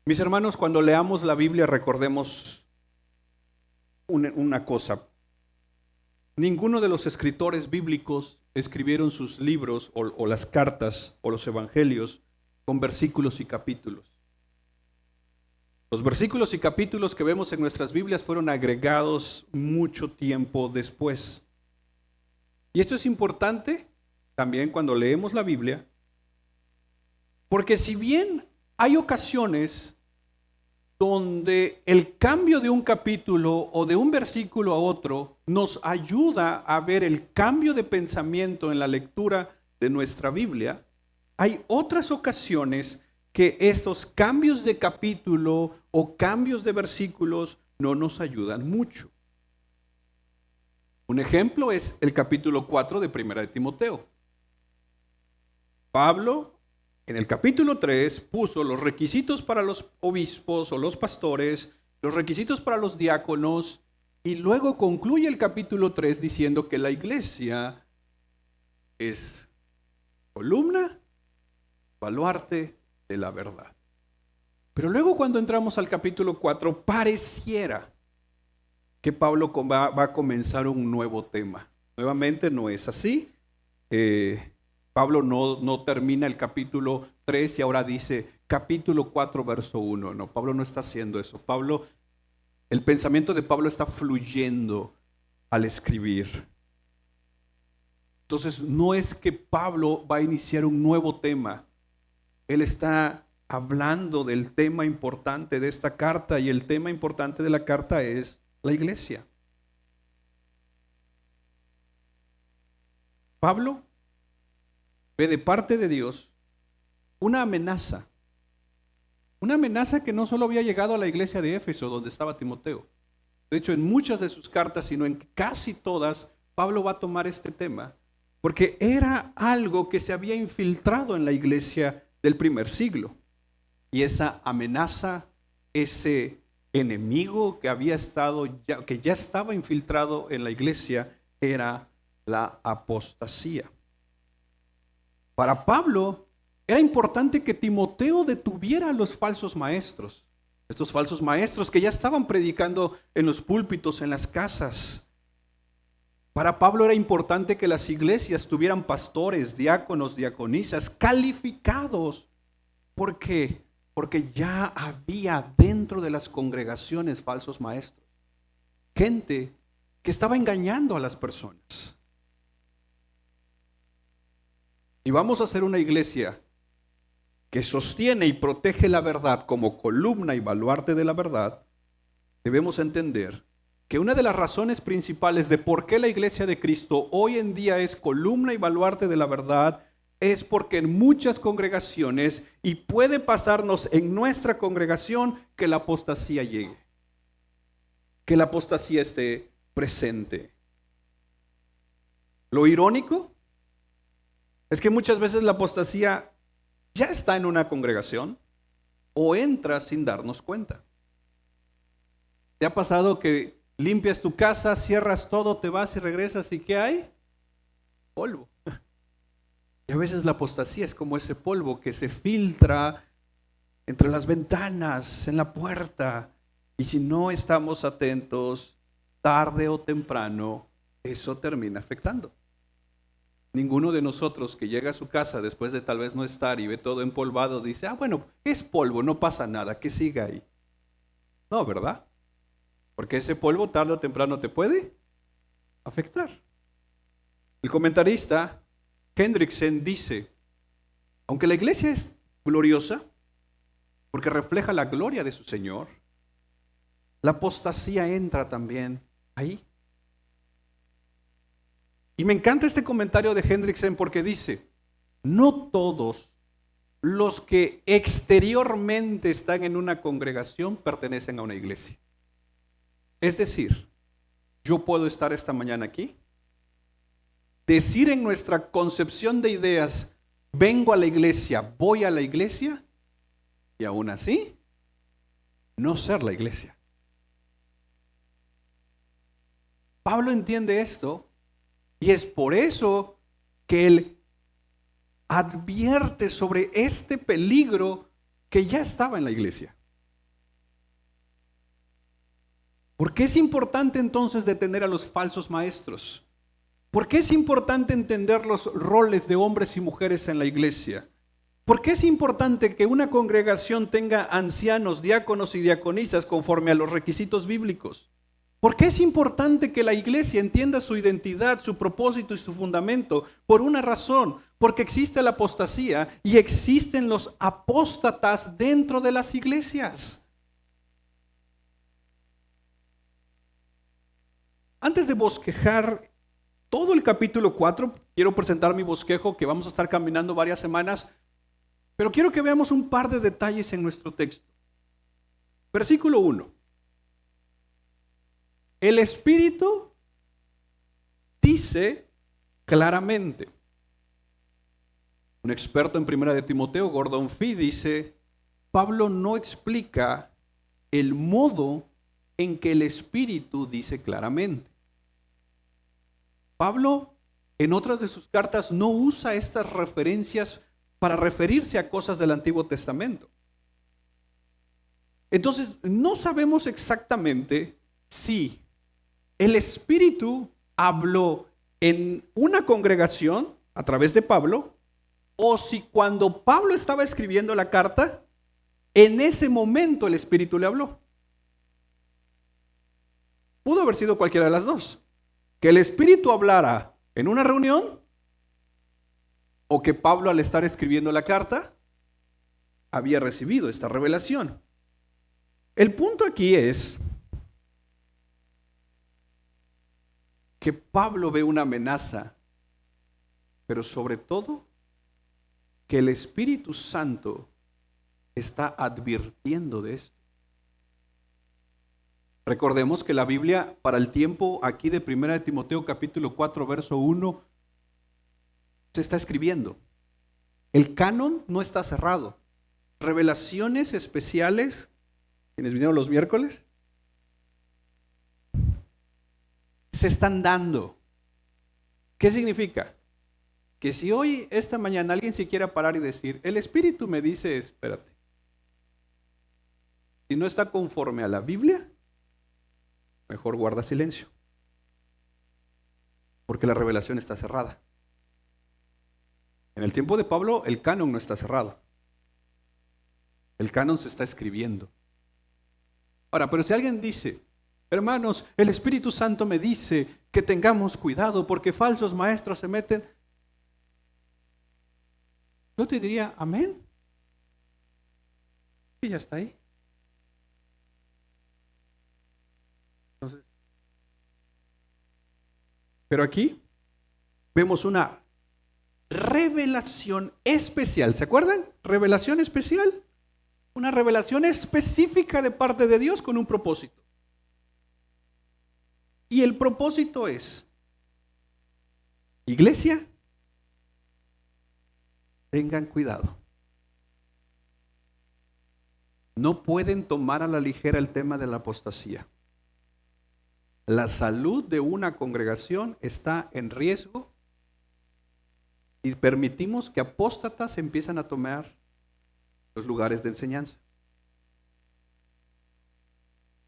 Mis hermanos, cuando leamos la Biblia recordemos una cosa. Ninguno de los escritores bíblicos escribieron sus libros o las cartas o los evangelios con versículos y capítulos. Los versículos y capítulos que vemos en nuestras Biblias fueron agregados mucho tiempo después. Y esto es importante también cuando leemos la Biblia, porque si bien hay ocasiones donde el cambio de un capítulo o de un versículo a otro nos ayuda a ver el cambio de pensamiento en la lectura de nuestra Biblia, hay otras ocasiones que estos cambios de capítulo o cambios de versículos no nos ayudan mucho. Un ejemplo es el capítulo 4 de 1 de Timoteo. Pablo, en el capítulo 3, puso los requisitos para los obispos o los pastores, los requisitos para los diáconos, y luego concluye el capítulo 3 diciendo que la iglesia es columna, baluarte de la verdad. Pero luego cuando entramos al capítulo 4, pareciera que Pablo va a comenzar un nuevo tema. Nuevamente no es así. Pablo no termina el capítulo 3 y ahora dice capítulo 4, verso 1. No, Pablo no está haciendo eso. El pensamiento de Pablo está fluyendo al escribir. Entonces, no es que Pablo va a iniciar un nuevo tema. Él está hablando del tema importante de esta carta y el tema importante de la carta es la iglesia. Pablo ve de parte de Dios una amenaza que no solo había llegado a la iglesia de Éfeso, donde estaba Timoteo. De hecho, en muchas de sus cartas, sino en casi todas, Pablo va a tomar este tema, porque era algo que se había infiltrado en la iglesia del primer siglo. Y esa amenaza, ese enemigo que ya estaba infiltrado en la iglesia, era la apostasía. Para Pablo era importante que Timoteo detuviera a los falsos maestros, estos falsos maestros que ya estaban predicando en los púlpitos, en las casas. Para Pablo era importante que las iglesias tuvieran pastores, diáconos, diaconisas calificados. ¿Por qué? Porque ya había dentro de las congregaciones falsos maestros, gente que estaba engañando a las personas. Y vamos a hacer una iglesia que sostiene y protege la verdad como columna y baluarte de la verdad. Debemos entender que una de las razones principales de por qué la iglesia de Cristo hoy en día es columna y baluarte de la verdad es porque en muchas congregaciones, y puede pasarnos en nuestra congregación, que la apostasía llegue, que la apostasía esté presente. Lo irónico es que muchas veces la apostasía ya está en una congregación o entra sin darnos cuenta. ¿Te ha pasado que limpias tu casa, cierras todo, te vas y regresas y qué hay? Polvo. Y a veces la apostasía es como ese polvo que se filtra entre las ventanas, en la puerta. Y si no estamos atentos, tarde o temprano, eso termina afectando. Ninguno de nosotros que llega a su casa después de tal vez no estar y ve todo empolvado dice, bueno, es polvo, no pasa nada, que siga ahí. No, ¿verdad? Porque ese polvo tarde o temprano te puede afectar. El comentarista Hendrickson dice, aunque la iglesia es gloriosa, porque refleja la gloria de su Señor, la apostasía entra también ahí. Y me encanta este comentario de Hendrickson porque dice, no todos los que exteriormente están en una congregación pertenecen a una iglesia. Es decir, yo puedo estar esta mañana aquí, decir en nuestra concepción de ideas, vengo a la iglesia, voy a la iglesia, y aún así, no ser la iglesia. Pablo entiende esto, y es por eso que él advierte sobre este peligro que ya estaba en la iglesia. ¿Por qué es importante entonces detener a los falsos maestros? ¿Por qué es importante entender los roles de hombres y mujeres en la iglesia? ¿Por qué es importante que una congregación tenga ancianos, diáconos y diaconisas conforme a los requisitos bíblicos? ¿Por qué es importante que la iglesia entienda su identidad, su propósito y su fundamento? Por una razón, porque existe la apostasía y existen los apóstatas dentro de las iglesias. Antes de bosquejar todo el capítulo 4, quiero presentar mi bosquejo que vamos a estar caminando varias semanas, pero quiero que veamos un par de detalles en nuestro texto. Versículo 1. El Espíritu dice claramente. Un experto en Primera de Timoteo, Gordon Fee, dice, Pablo no explica el modo en que el Espíritu dice claramente. Pablo, en otras de sus cartas, no usa estas referencias para referirse a cosas del Antiguo Testamento. Entonces, no sabemos exactamente si el Espíritu habló en una congregación a través de Pablo, o si cuando Pablo estaba escribiendo la carta, en ese momento el Espíritu le habló. Pudo haber sido cualquiera de las dos. Que el Espíritu hablara en una reunión, o que Pablo al estar escribiendo la carta había recibido esta revelación. El punto aquí es que Pablo ve una amenaza, pero sobre todo que el Espíritu Santo está advirtiendo de esto. Recordemos que la Biblia para el tiempo aquí de 1 de Timoteo capítulo 4 verso 1 se está escribiendo. El canon no está cerrado. Revelaciones especiales, quienes vinieron los miércoles, se están dando. ¿Qué significa? Que si hoy, esta mañana, alguien se quiera parar y decir, el Espíritu me dice, espérate, si no está conforme a la Biblia, mejor guarda silencio, porque la revelación está cerrada. En el tiempo de Pablo, el canon no está cerrado. El canon se está escribiendo. Ahora, pero si alguien dice, hermanos, el Espíritu Santo me dice que tengamos cuidado porque falsos maestros se meten, yo te diría, amén. Y ya está ahí. Entonces, pero aquí vemos una revelación especial. ¿Se acuerdan? Revelación especial. Una revelación específica de parte de Dios con un propósito. Y el propósito es, iglesia, tengan cuidado. No pueden tomar a la ligera el tema de la apostasía. La salud de una congregación está en riesgo y permitimos que apóstatas empiezan a tomar los lugares de enseñanza.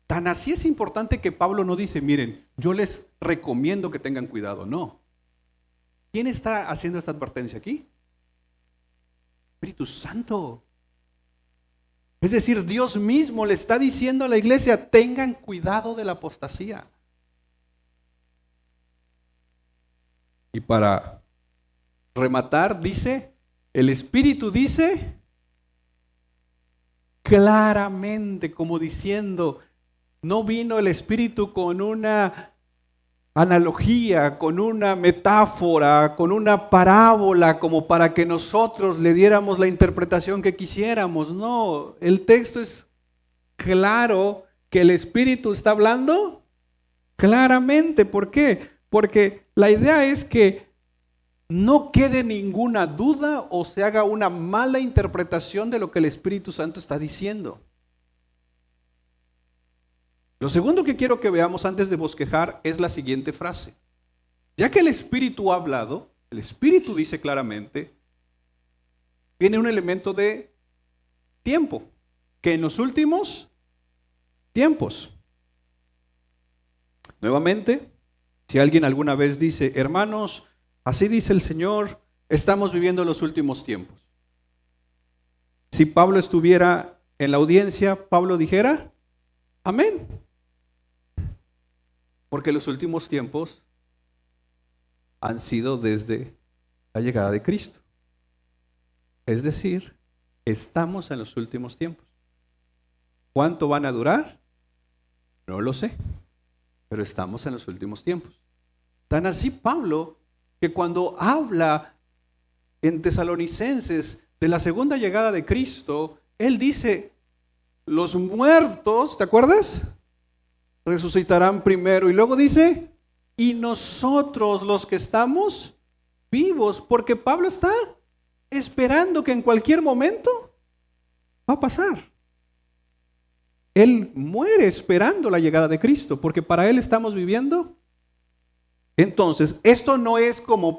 Tan así es importante que Pablo no dice, miren, yo les recomiendo que tengan cuidado. No. ¿Quién está haciendo esta advertencia aquí? Espíritu Santo. Es decir, Dios mismo le está diciendo a la iglesia, tengan cuidado de la apostasía. Y para rematar, dice, el Espíritu dice claramente, como diciendo, no vino el Espíritu con una analogía, con una metáfora, con una parábola, como para que nosotros le diéramos la interpretación que quisiéramos. No, el texto es claro que el Espíritu está hablando claramente. ¿Por qué? Porque la idea es que no quede ninguna duda o se haga una mala interpretación de lo que el Espíritu Santo está diciendo. Lo segundo que quiero que veamos antes de bosquejar es la siguiente frase. Ya que el Espíritu ha hablado, el Espíritu dice claramente, viene un elemento de tiempo, que en los últimos tiempos. Nuevamente, si alguien alguna vez dice, hermanos, así dice el Señor, estamos viviendo los últimos tiempos. Si Pablo estuviera en la audiencia, Pablo dijera, amén. Porque los últimos tiempos han sido desde la llegada de Cristo. Es decir, estamos en los últimos tiempos. ¿Cuánto van a durar? No lo sé, pero estamos en los últimos tiempos. Tan así Pablo, que cuando habla en Tesalonicenses de la segunda llegada de Cristo, él dice, los muertos, ¿te acuerdas? Resucitarán primero. Y luego dice, y nosotros los que estamos vivos, porque Pablo está esperando que en cualquier momento va a pasar. Él muere esperando la llegada de Cristo, porque para Él estamos viviendo. Entonces, esto no es como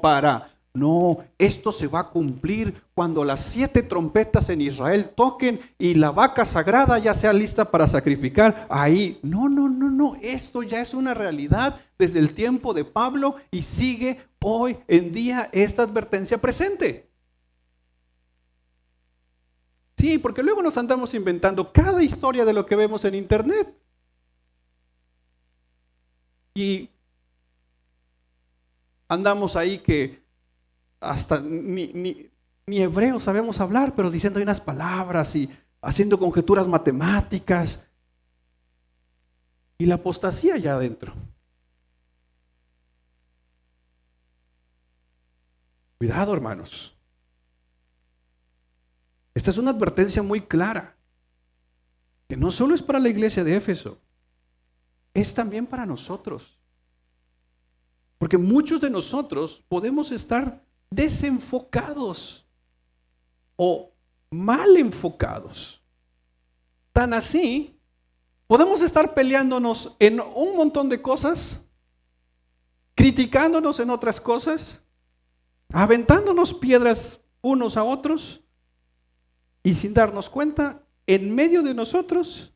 no, esto se va a cumplir cuando las 7 trompetas en Israel toquen y la vaca sagrada ya sea lista para sacrificar. Ahí, no, esto ya es una realidad desde el tiempo de Pablo y sigue hoy en día esta advertencia presente. Sí, porque luego nos andamos inventando cada historia de lo que vemos en internet. Y andamos ahí que hasta ni hebreo sabemos hablar, pero diciendo unas palabras y haciendo conjeturas matemáticas. Y la apostasía ya adentro. Cuidado, hermanos. Esta es una advertencia muy clara, que no solo es para la iglesia de Éfeso, es también para nosotros. Porque muchos de nosotros podemos estar desenfocados o mal enfocados. Tan así, podemos estar peleándonos en un montón de cosas, criticándonos en otras cosas, aventándonos piedras unos a otros, y sin darnos cuenta, en medio de nosotros,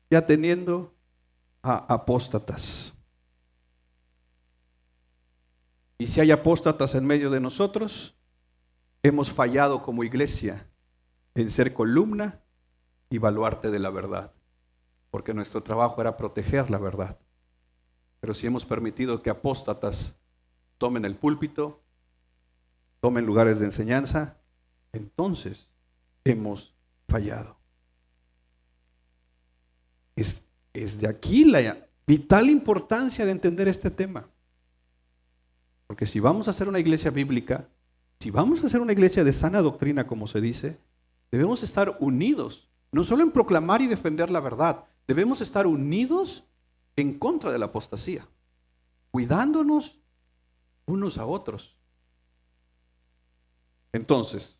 ya teniendo a apóstatas. Y si hay apóstatas en medio de nosotros, hemos fallado como iglesia en ser columna y baluarte de la verdad, porque nuestro trabajo era proteger la verdad. Pero si hemos permitido que apóstatas tomen el púlpito, tomen lugares de enseñanza, entonces hemos fallado. Es de aquí la vital importancia de entender este tema. Porque si vamos a ser una iglesia bíblica, si vamos a ser una iglesia de sana doctrina, como se dice, debemos estar unidos, no solo en proclamar y defender la verdad, debemos estar unidos en contra de la apostasía, cuidándonos unos a otros. Entonces,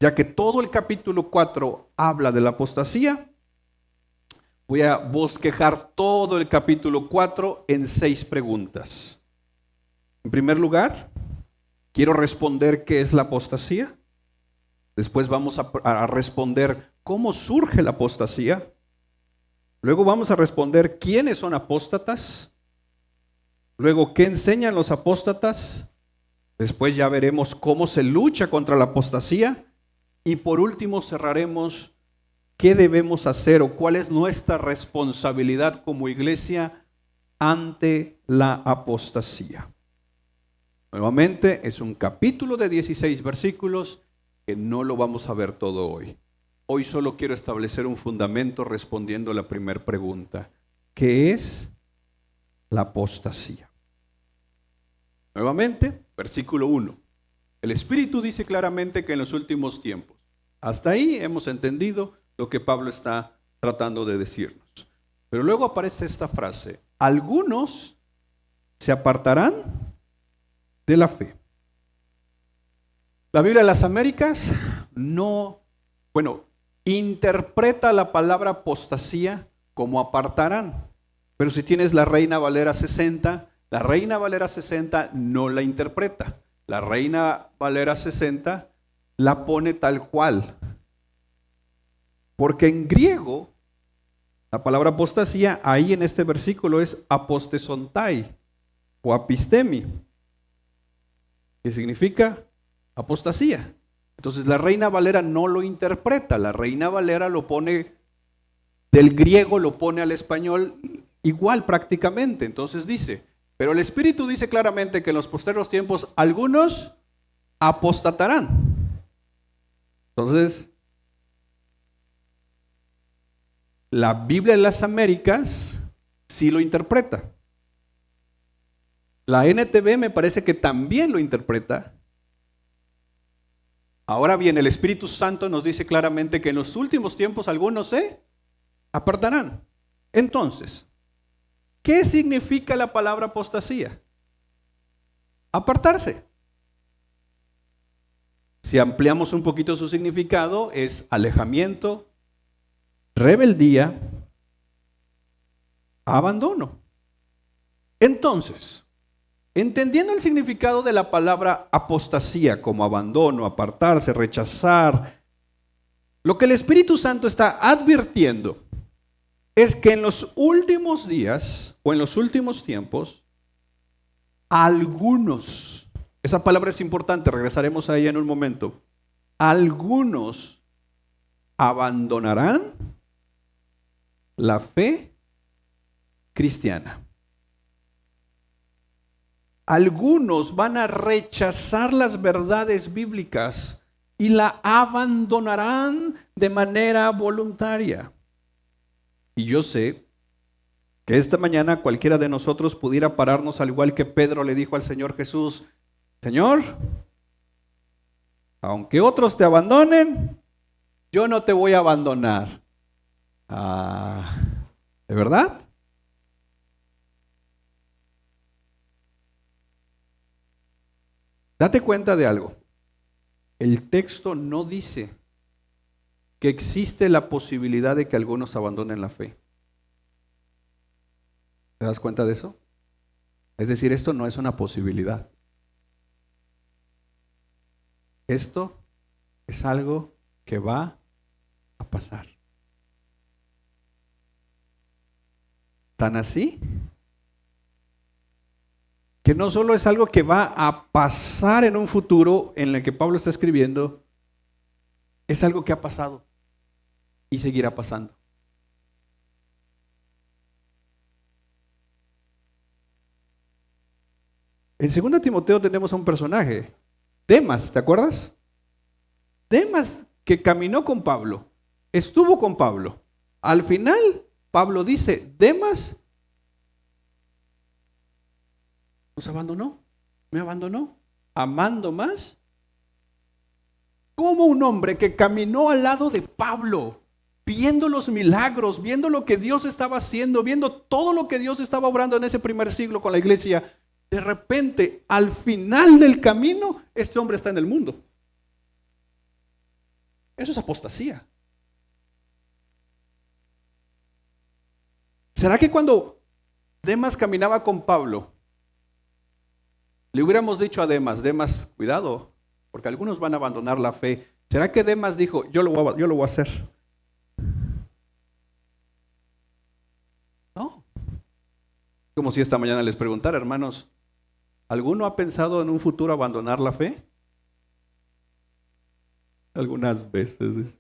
ya que todo el capítulo 4 habla de la apostasía, voy a bosquejar todo el capítulo 4 en 6 preguntas. En primer lugar, quiero responder qué es la apostasía. Después vamos a responder cómo surge la apostasía. Luego vamos a responder quiénes son apóstatas. Luego, ¿qué enseñan los apóstatas? Después ya veremos cómo se lucha contra la apostasía. Y por último cerraremos qué debemos hacer o cuál es nuestra responsabilidad como iglesia ante la apostasía. Nuevamente es un capítulo de 16 versículos que no lo vamos a ver todo hoy. Hoy solo quiero establecer un fundamento respondiendo a la primera pregunta. ¿Qué es la apostasía? Nuevamente, versículo 1. El Espíritu dice claramente que en los últimos tiempos, hasta ahí hemos entendido lo que Pablo está tratando de decirnos. Pero luego aparece esta frase, algunos se apartarán de la fe. La Biblia de las Américas interpreta la palabra apostasía como apartarán. Pero si tienes la Reina Valera 60, la Reina Valera 60 no la interpreta. La Reina Valera 60 la pone tal cual. Porque en griego, La palabra apostasía ahí en este versículo es apostesontai o apistemi, que significa apostasía. Entonces la Reina Valera no lo interpreta, la Reina Valera lo pone del griego, lo pone al español igual prácticamente. Entonces dice, pero el Espíritu dice claramente que en los posteriores tiempos algunos apostatarán. Entonces, la Biblia de las Américas sí lo interpreta. La NTV me parece que también lo interpreta. Ahora bien, el Espíritu Santo nos dice claramente que en los últimos tiempos algunos se apartarán. Entonces, ¿qué significa la palabra apostasía? Apartarse. Si ampliamos un poquito su significado, es alejamiento, rebeldía, abandono. Entonces, entendiendo el significado de la palabra apostasía como abandono, apartarse, rechazar, lo que el Espíritu Santo está advirtiendo es que en los últimos días o en los últimos tiempos, algunos, esa palabra es importante, regresaremos a ella en un momento, algunos abandonarán la fe cristiana. Algunos van a rechazar las verdades bíblicas y la abandonarán de manera voluntaria. Y yo sé que esta mañana cualquiera de nosotros pudiera pararnos al igual que Pedro le dijo al Señor Jesús, Señor, aunque otros te abandonen, yo no te voy a abandonar. ¿De verdad? Date cuenta de algo. El texto no dice que existe la posibilidad de que algunos abandonen la fe. ¿Te das cuenta de eso? Es decir, esto no es una posibilidad. Esto es algo que va a pasar. ¿Tan así? Que no solo es algo que va a pasar en un futuro en el que Pablo está escribiendo, es algo que ha pasado y seguirá pasando. En 2 Timoteo tenemos a un personaje, Demas, ¿te acuerdas? Demas, que caminó con Pablo, estuvo con Pablo. Al final, Pablo dice, Demas nos abandonó, me abandonó, amando más. Como un hombre que caminó al lado de Pablo, viendo los milagros, viendo lo que Dios estaba haciendo, viendo todo lo que Dios estaba obrando en ese primer siglo con la iglesia, de repente, al final del camino, este hombre está en el mundo. Eso es apostasía. ¿Será que cuando Demas caminaba con Pablo, le hubiéramos dicho a Demas, cuidado, porque algunos van a abandonar la fe? ¿Será que Demas dijo, yo lo voy a hacer? No. Como si esta mañana les preguntara, hermanos, ¿alguno ha pensado en un futuro abandonar la fe? Algunas veces.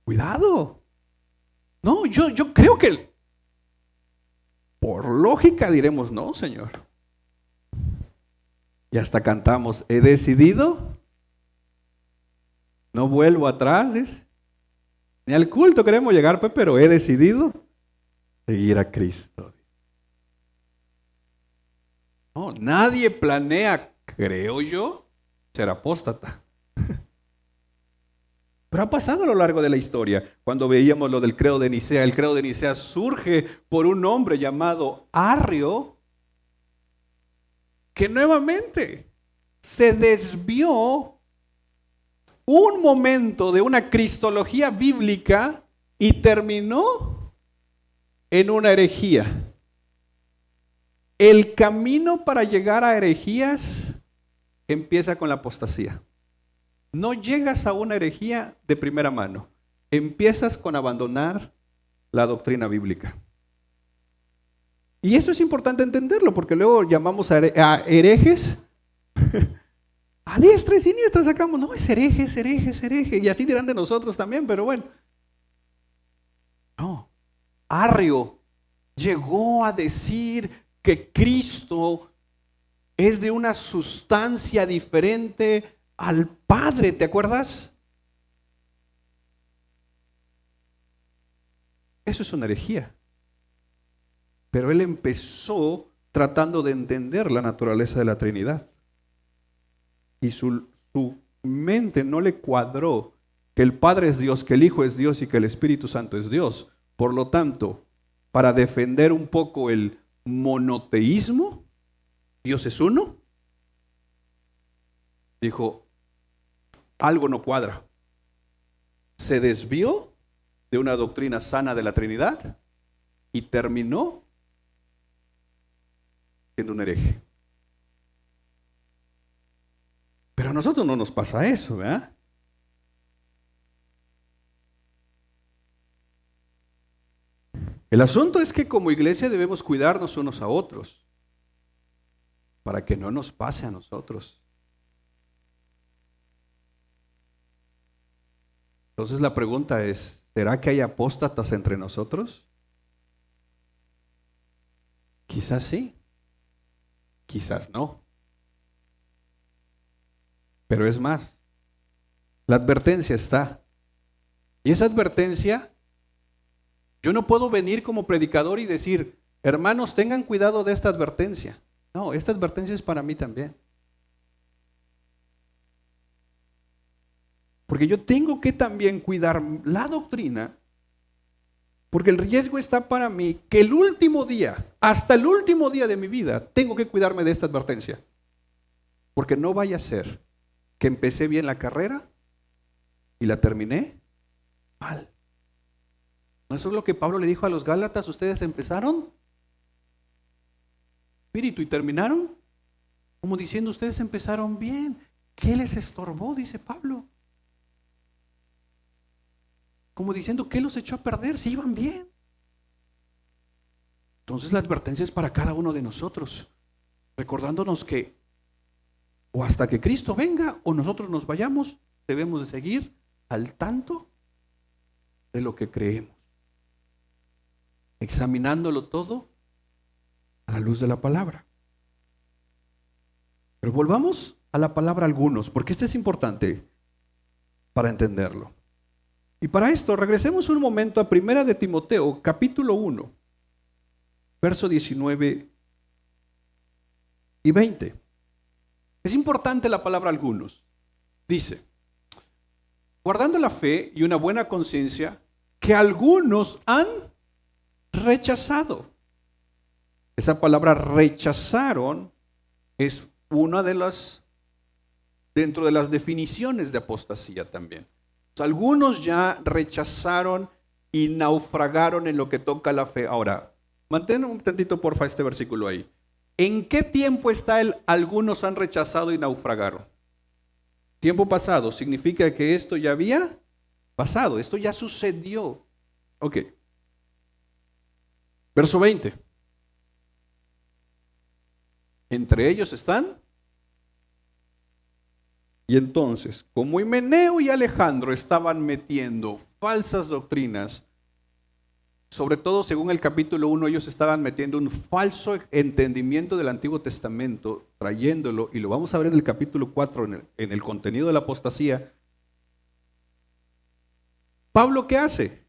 Cuidado. No, yo creo que por lógica diremos, no, Señor. Y hasta cantamos, he decidido, no vuelvo atrás, dice. Ni al culto queremos llegar, pero he decidido seguir a Cristo. No, nadie planea, creo yo, ser apóstata. Pero ha pasado a lo largo de la historia. Cuando veíamos lo del credo de Nicea, el credo de Nicea surge por un hombre llamado Arrio, que nuevamente se desvió un momento de una cristología bíblica y terminó en una herejía. El camino para llegar a herejías empieza con la apostasía. no llegas a una herejía de primera mano. Empiezas con abandonar la doctrina bíblica. Y esto es importante entenderlo, porque luego llamamos a herejes. A diestra y siniestra sacamos, no, es hereje, es hereje, es hereje. Y así dirán de nosotros también, pero bueno. No. Arrio llegó a decir que Cristo es de una sustancia diferente al Padre, ¿te acuerdas? Eso es una herejía. Pero él empezó tratando de entender la naturaleza de la Trinidad. Y su mente no le cuadró que el Padre es Dios, que el Hijo es Dios y que el Espíritu Santo es Dios. Por lo tanto, para defender un poco el monoteísmo, Dios es uno, dijo, algo no cuadra. Se desvió de una doctrina sana de la Trinidad y terminó siendo un hereje. Pero a nosotros no nos pasa eso, ¿verdad? El asunto es que como iglesia debemos cuidarnos unos a otros para que no nos pase a nosotros. Entonces la pregunta es, ¿será que hay apóstatas entre nosotros? Quizás sí, quizás no. Pero es más, la advertencia está. Y esa advertencia, yo no puedo venir como predicador y decir, hermanos, tengan cuidado de esta advertencia. No, esta advertencia es para mí también. Porque yo tengo que también cuidar la doctrina, porque el riesgo está para mí que el último día, hasta el último día de mi vida, tengo que cuidarme de esta advertencia. Porque no vaya a ser que empecé bien la carrera y la terminé mal. ¿No eso es lo que Pablo le dijo a los Gálatas? Ustedes empezaron espíritu y terminaron como diciendo, ustedes empezaron bien. ¿Qué les estorbó? Dice Pablo. Como diciendo, ¿qué los echó a perder? Si iban bien. Entonces la advertencia es para cada uno de nosotros, recordándonos que o hasta que Cristo venga o nosotros nos vayamos, debemos de seguir al tanto de lo que creemos, examinándolo todo a la luz de la palabra. Pero volvamos a la palabra algunos, porque esto es importante para entenderlo. Y para esto regresemos un momento a 1 de Timoteo, capítulo 1, verso 19 y 20. Es importante la palabra algunos. Dice, guardando la fe y una buena conciencia, que algunos han rechazado. Esa palabra rechazaron es una de las, dentro de las definiciones de apostasía también. Algunos ya rechazaron y naufragaron en lo que toca a la fe. Ahora, mantén un tantito porfa este versículo ahí. ¿En qué tiempo está el algunos han rechazado y naufragaron? Tiempo pasado, significa que esto ya había pasado, esto ya sucedió. Ok. Verso 20. Entre ellos están. Y entonces, como Himeneo y Alejandro estaban metiendo falsas doctrinas, sobre todo según el capítulo 1, ellos estaban metiendo un falso entendimiento del Antiguo Testamento, trayéndolo, y lo vamos a ver en el capítulo 4, en el contenido de la apostasía. Pablo, ¿qué hace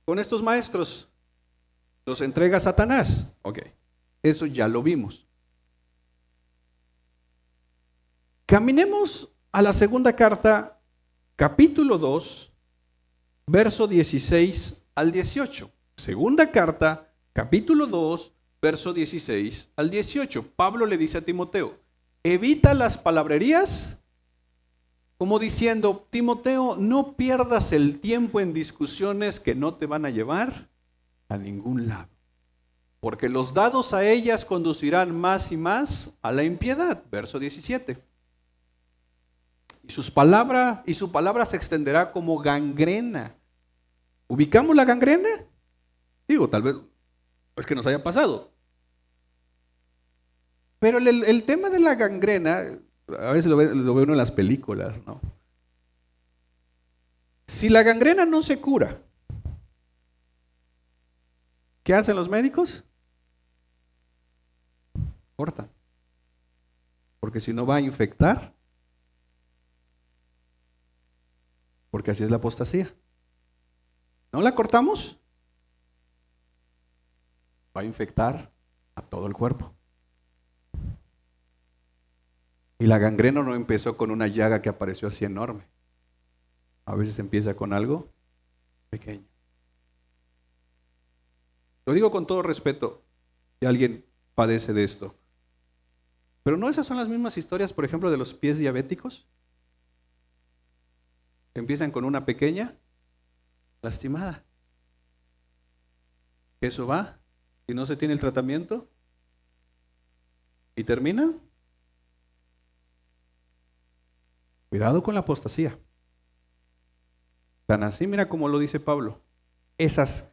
con estos maestros? Los entrega a Satanás. Ok, eso ya lo vimos. Caminemos a la segunda carta, capítulo 2, verso 16 al 18. Segunda carta, capítulo 2, verso 16 al 18. Pablo le dice a Timoteo, evita las palabrerías, como diciendo, Timoteo, no pierdas el tiempo en discusiones que no te van a llevar a ningún lado, porque los dados a ellas conducirán más y más a la impiedad. Verso 17. y su palabra se extenderá como gangrena. ¿Ubicamos la gangrena? Digo, tal vez es que nos haya pasado. Pero el tema de la gangrena, a veces lo ve uno en las películas, ¿no? Si la gangrena no se cura, ¿qué hacen los médicos? Cortan. Porque si no va a infectar. Porque así es la apostasía. ¿No la cortamos? Va a infectar a todo el cuerpo. Y la gangrena no empezó con una llaga que apareció así enorme. A veces empieza con algo pequeño. Lo digo con todo respeto, si alguien padece de esto. Pero ¿no esas son las mismas historias, por ejemplo, de los pies diabéticos? Empiezan con una pequeña lastimada. Eso va, y no se tiene el tratamiento, y termina. Cuidado con la apostasía. Tan así, mira como lo dice Pablo. Esas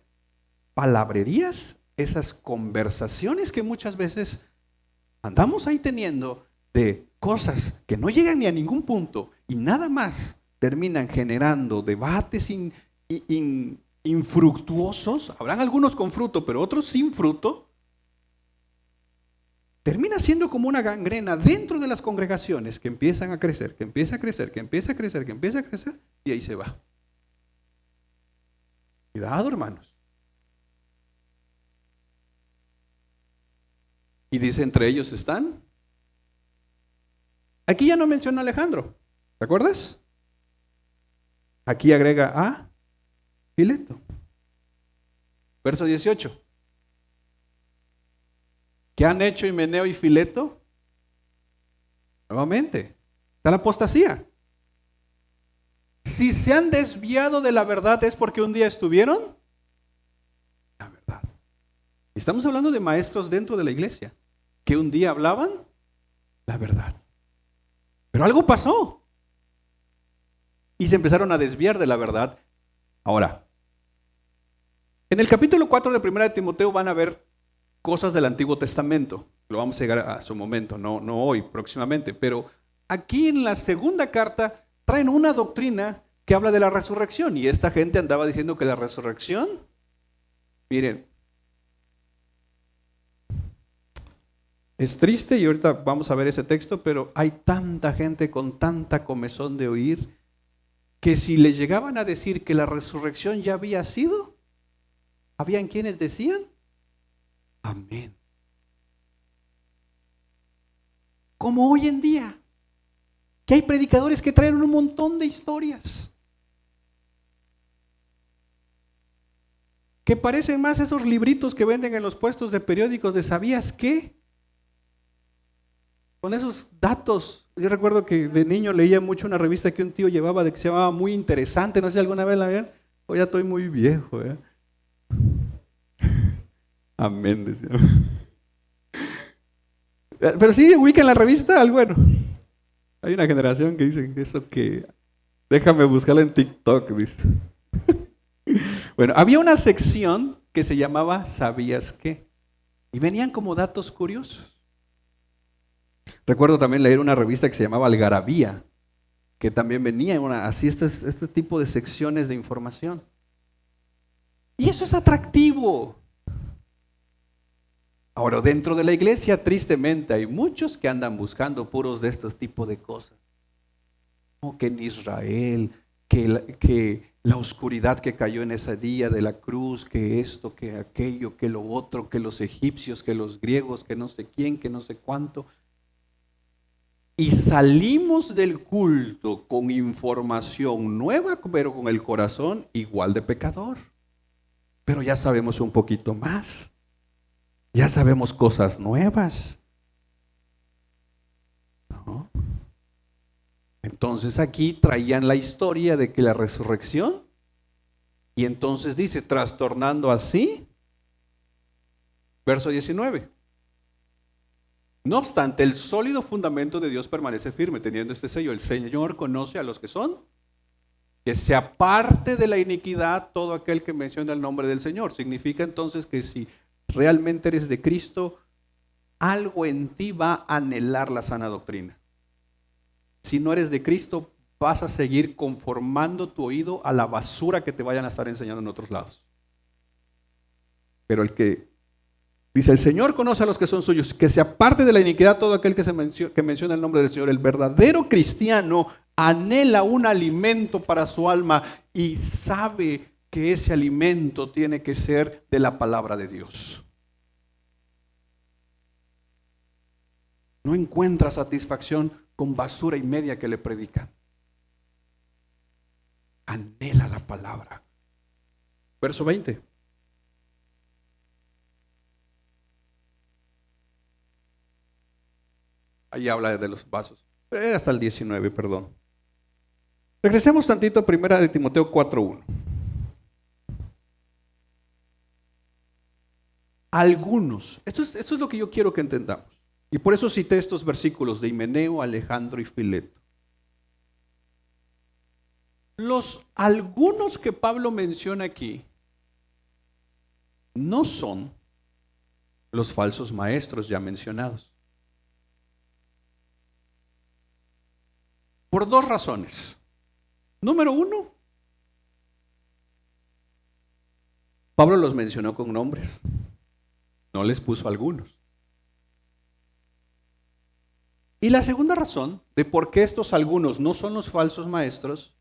palabrerías, esas conversaciones que muchas veces andamos ahí teniendo de cosas que no llegan ni a ningún punto y nada más terminan generando debates infructuosos. Habrán algunos con fruto, pero otros sin fruto. Termina siendo como una gangrena dentro de las congregaciones que empiezan a crecer, que empieza a crecer, que empieza a crecer, que empieza a crecer y ahí se va. Cuidado, hermanos. Y dice, entre ellos están. Aquí ya no menciona a Alejandro, ¿te acuerdas? Aquí agrega a Fileto. Verso 18. ¿Qué han hecho Himeneo y Fileto? Nuevamente, está la apostasía. Si se han desviado de la verdad es porque un día estuvieron la verdad. Estamos hablando de maestros dentro de la iglesia que un día hablaban la verdad. Pero algo pasó y se empezaron a desviar de la verdad. Ahora, en el capítulo 4 de 1 de Timoteo van a ver cosas del Antiguo Testamento. Lo vamos a llegar a su momento, no hoy, próximamente. Pero aquí en la segunda carta traen una doctrina que habla de la resurrección. Y esta gente andaba diciendo que la resurrección, miren, es triste y ahorita vamos a ver ese texto, pero hay tanta gente con tanta comezón de oír que si les llegaban a decir que la resurrección ya había sido, habían quienes decían, amén. Como hoy en día, que hay predicadores que traen un montón de historias, que parecen más esos libritos que venden en los puestos de periódicos de ¿sabías qué? Con esos datos. Yo recuerdo que de niño leía mucho una revista que un tío llevaba de que se llamaba Muy Interesante, no sé si alguna vez la vieron. Hoy ya estoy muy viejo, ¿eh? Amén, decía. Pero sí, ubican la revista, algo bueno. Hay una generación que dice eso que... Déjame buscarlo en TikTok, dice. Bueno, había una sección que se llamaba ¿sabías qué? Y venían como datos curiosos. Recuerdo también leer una revista que se llamaba Algarabía, que también venía así este tipo de secciones de información. Y eso es atractivo. Ahora, dentro de la iglesia, tristemente, hay muchos que andan buscando puros de estos tipos de cosas. Como que en Israel, que la oscuridad que cayó en ese día de la cruz, que esto, que aquello, que lo otro, que los egipcios, que los griegos, que no sé quién, que no sé cuánto. Y salimos del culto con información nueva, pero con el corazón igual de pecador. Pero ya sabemos un poquito más. Ya sabemos cosas nuevas. ¿No? Entonces aquí traían la historia de que la resurrección, y entonces dice, trastornando así, verso 19. No obstante, el sólido fundamento de Dios permanece firme, teniendo este sello. El Señor conoce a los que son, que se aparte de la iniquidad todo aquel que menciona el nombre del Señor. Significa entonces que si realmente eres de Cristo, algo en ti va a anhelar la sana doctrina. Si no eres de Cristo, vas a seguir conformando tu oído a la basura que te vayan a estar enseñando en otros lados. Pero el que dice, el Señor conoce a los que son suyos, que se aparte de la iniquidad todo aquel que menciona el nombre del Señor. El verdadero cristiano anhela un alimento para su alma y sabe que ese alimento tiene que ser de la palabra de Dios. No encuentra satisfacción con basura y media que le predican. Anhela la palabra. Verso 20. Ahí habla de los vasos. Hasta el 19, perdón. Regresemos tantito a 1 de Timoteo 4:1. Algunos, esto es lo que yo quiero que entendamos. Y por eso cité estos versículos de Himeneo, Alejandro y Fileto. Los algunos que Pablo menciona aquí no son los falsos maestros ya mencionados. Por dos razones. Número uno, Pablo los mencionó con nombres, no les puso algunos. Y la segunda razón de por qué estos algunos no son los falsos maestros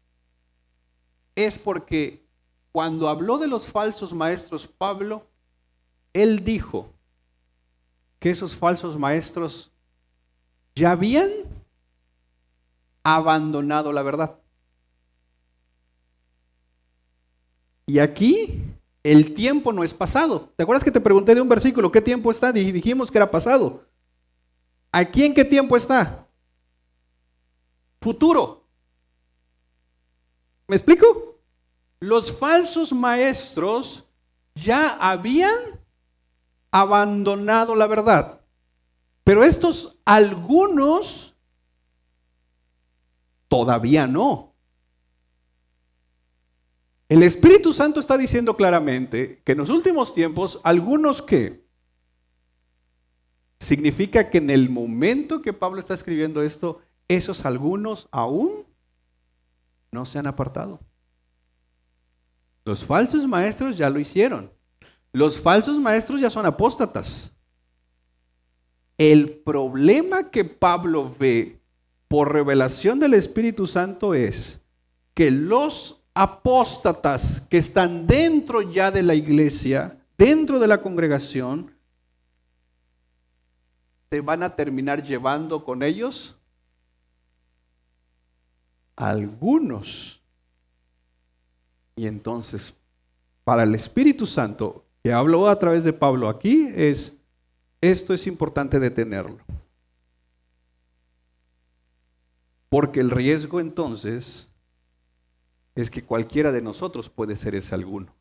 es porque cuando habló de los falsos maestros Pablo, él dijo que esos falsos maestros ya habían abandonado la verdad. Y aquí el tiempo no es pasado. ¿Te acuerdas que te pregunté de un versículo? ¿Qué tiempo está? Y dijimos que era pasado. ¿Aquí en qué tiempo está? Futuro. ¿Me explico? Los falsos maestros ya habían abandonado la verdad. Pero estos algunos todavía no. El Espíritu Santo está diciendo claramente que en los últimos tiempos, algunos que significa que en el momento que Pablo está escribiendo esto, esos algunos aún no se han apartado. Los falsos maestros ya lo hicieron. Los falsos maestros ya son apóstatas. El problema que Pablo ve por revelación del Espíritu Santo es que los apóstatas que están dentro ya de la iglesia, dentro de la congregación, te van a terminar llevando con ellos algunos. Y entonces, para el Espíritu Santo, que habló a través de Pablo aquí, esto es importante detenerlo. Porque el riesgo entonces es que cualquiera de nosotros puede ser ese alguno.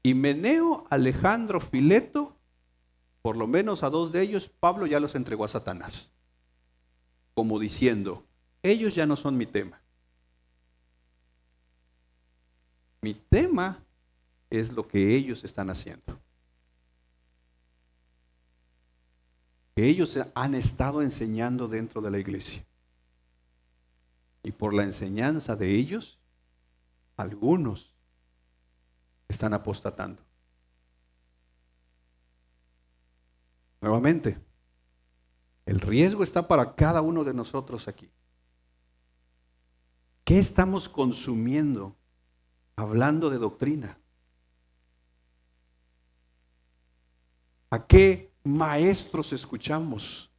Himeneo, Alejandro, Fileto, por lo menos a dos de ellos, Pablo ya los entregó a Satanás. Como diciendo, ellos ya no son mi tema. Mi tema es lo que ellos están haciendo. Que ellos han estado enseñando dentro de la iglesia. Y por la enseñanza de ellos, algunos están apostatando. Nuevamente, el riesgo está para cada uno de nosotros aquí. ¿Qué estamos consumiendo hablando de doctrina? ¿A qué maestros escuchamos?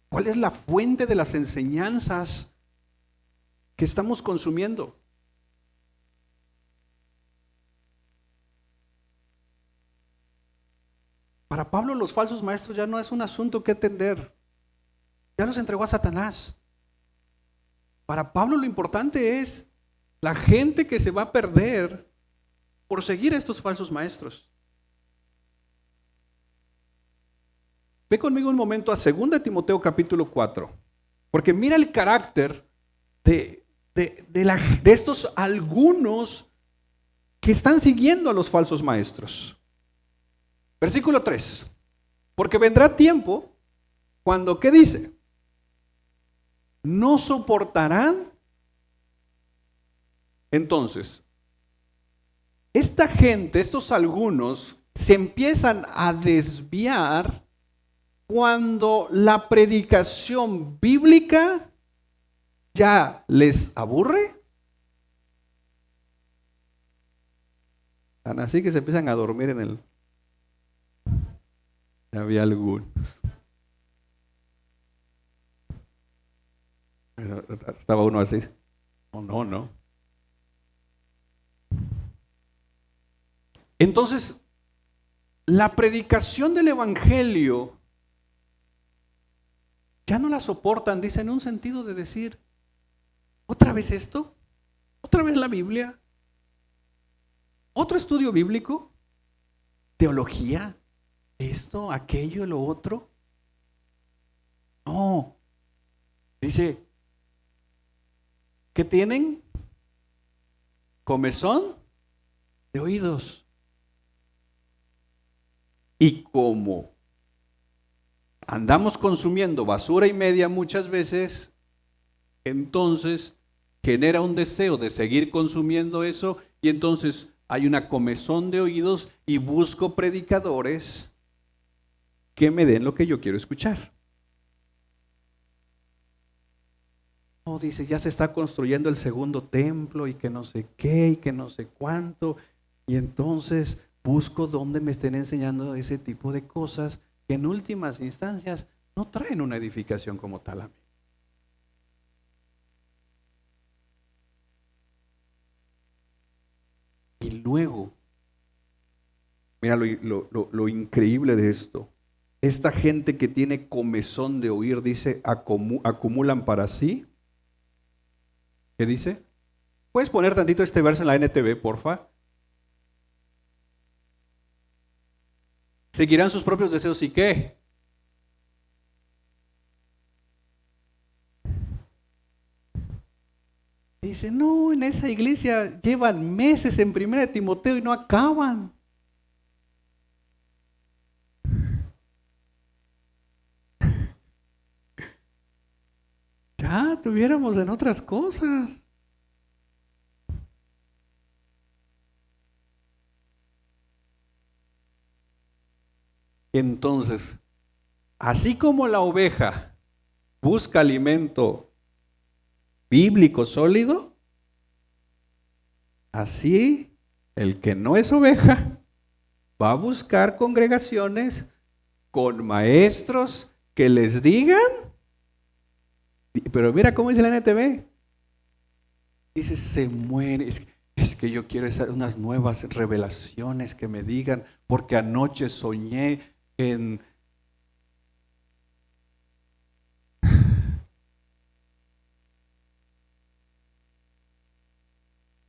¿Cuál es la fuente de las enseñanzas que estamos consumiendo? Para Pablo los falsos maestros ya no es un asunto que atender. Ya los entregó a Satanás. Para Pablo lo importante es la gente que se va a perder por seguir a estos falsos maestros. Ve conmigo un momento a 2 Timoteo capítulo 4, porque mira el carácter de estos algunos que están siguiendo a los falsos maestros. Versículo 3, porque vendrá tiempo cuando, ¿qué dice? No soportarán. Entonces, esta gente, estos algunos, se empiezan a desviar cuando la predicación bíblica ya les aburre. Así que se empiezan a dormir en el... Ya había algunos. Estaba uno así. No. Entonces, la predicación del evangelio ya no la soportan, dice, en un sentido de decir, ¿otra vez esto? ¿Otra vez la Biblia? ¿Otro estudio bíblico? ¿Teología? ¿Esto, aquello, lo otro? No. Dice, ¿qué tienen? Comezón de oídos. Y como andamos consumiendo basura y media muchas veces, entonces genera un deseo de seguir consumiendo eso y entonces hay una comezón de oídos y busco predicadores que me den lo que yo quiero escuchar. Oh, dice, ya se está construyendo el segundo templo y que no sé qué y que no sé cuánto, y entonces busco donde me estén enseñando ese tipo de cosas que en últimas instancias no traen una edificación como tal a mí. Y luego, mira lo increíble de esto. Esta gente que tiene comezón de oír, dice, acumulan para sí. ¿Qué dice? ¿Puedes poner tantito este verso en la NTV, porfa? Seguirán sus propios deseos y ¿qué? Dice, no, en esa iglesia llevan meses en 1 Timoteo y no acaban. Ya tuviéramos en otras cosas. Entonces, así como la oveja busca alimento bíblico sólido, así el que no es oveja va a buscar congregaciones con maestros que les digan, pero mira cómo dice la NTV, dice, se muere, es que yo quiero unas nuevas revelaciones que me digan, porque anoche soñé en...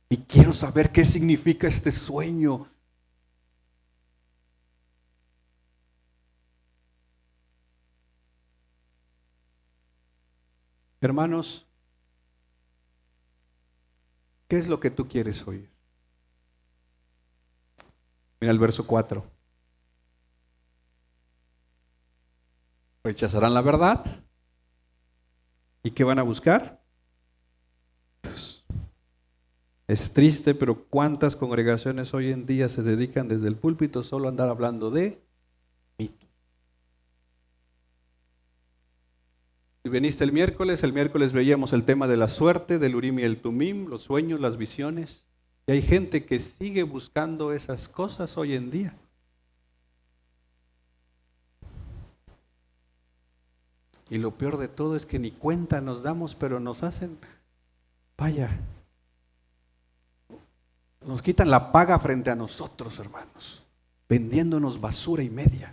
Y quiero saber qué significa este sueño. Hermanos, ¿qué es lo que tú quieres oír? Mira el verso 4. Rechazarán la verdad. ¿Y qué van a buscar? Es triste, pero ¿cuántas congregaciones hoy en día se dedican desde el púlpito solo a andar hablando de mitos? Si viniste el miércoles veíamos el tema de la suerte, del Urim y el Tumim, los sueños, las visiones. Y hay gente que sigue buscando esas cosas hoy en día. Y lo peor de todo es que ni cuenta nos damos, pero nos hacen, vaya, nos quitan la paga frente a nosotros, hermanos, vendiéndonos basura y media.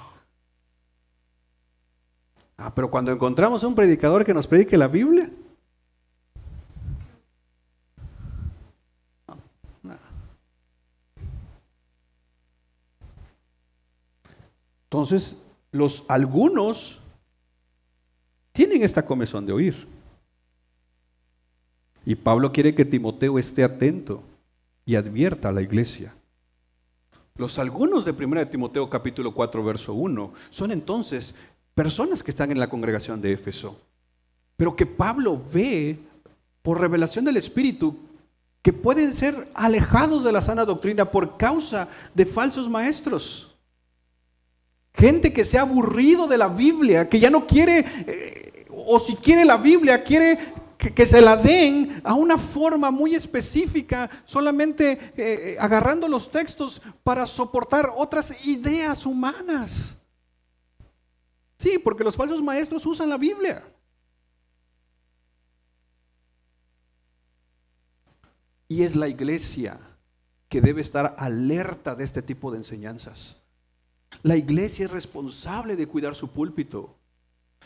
Pero cuando encontramos a un predicador que nos predique la Biblia, no. Entonces, algunos tienen esta comezón de oír. Y Pablo quiere que Timoteo esté atento y advierta a la iglesia. Los algunos de 1 Timoteo capítulo 4 verso 1 son entonces personas que están en la congregación de Éfeso, pero que Pablo ve por revelación del Espíritu que pueden ser alejados de la sana doctrina por causa de falsos maestros. Gente que se ha aburrido de la Biblia, que ya no quiere, o si quiere la Biblia, quiere que se la den a una forma muy específica, solamente agarrando los textos para soportar otras ideas humanas. Sí, porque los falsos maestros usan la Biblia. Y es la iglesia que debe estar alerta de este tipo de enseñanzas. La iglesia es responsable de cuidar su púlpito.